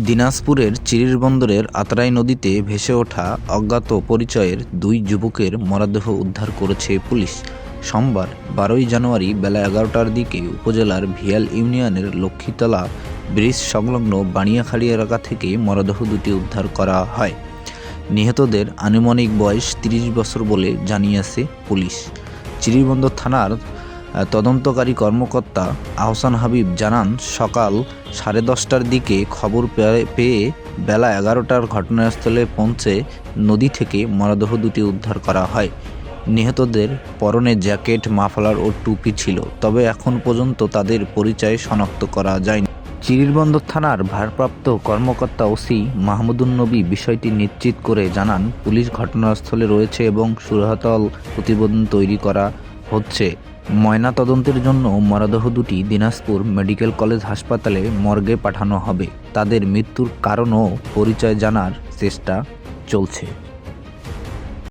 দিনাজপুরের চিরিরবন্দরের আত্রাই নদীতে ভেসে ওঠা অজ্ঞাত পরিচয়ের দুই যুবকের মরদেহ উদ্ধার করেছে পুলিশ। সোমবার 12ই জানুয়ারি বেলা 11টার দিকে উপজেলার ভিয়াল ইউনিয়নের লক্ষ্মীতলা ব্রিজ সংলগ্ন বানিয়াখালী এলাকা থেকে মরদেহ দুটি উদ্ধার করা হয়। নিহতদের আনুমানিক বয়স 30 বছর বলে জানিয়েছে পুলিশ। চিরিরবন্দর থানার তদন্তকারী কর্মকর্তা আহসান হাবিব জানান, সকাল 10:30টার দিকে খবর পেয়ে বেলা 11টার ঘটনাস্থলে পৌঁছে নদী থেকে মরদেহ দুটি উদ্ধার করা হয়। নিহতদের পরনে জ্যাকেট, মাফলার ও টুপি ছিল, তবে এখন পর্যন্ত তাদের পরিচয় শনাক্ত করা যায়নি। চিরিরবন্দর থানার ভারপ্রাপ্ত কর্মকর্তা ওসি মাহমুদুন নবী বিষয়টি নিশ্চিত করে জানান, পুলিশ ঘটনাস্থলে রয়েছে এবং সুরতহাল প্রতিবেদন তৈরি করা হচ্ছে। ময়নাতদন্তের জন্য মরদেহ দুটি দিনাজপুর মেডিকেল কলেজ হাসপাতালে মর্গে পাঠানো হবে। তাদের মৃত্যুর কারণ ও পরিচয় জানার চেষ্টা চলছে।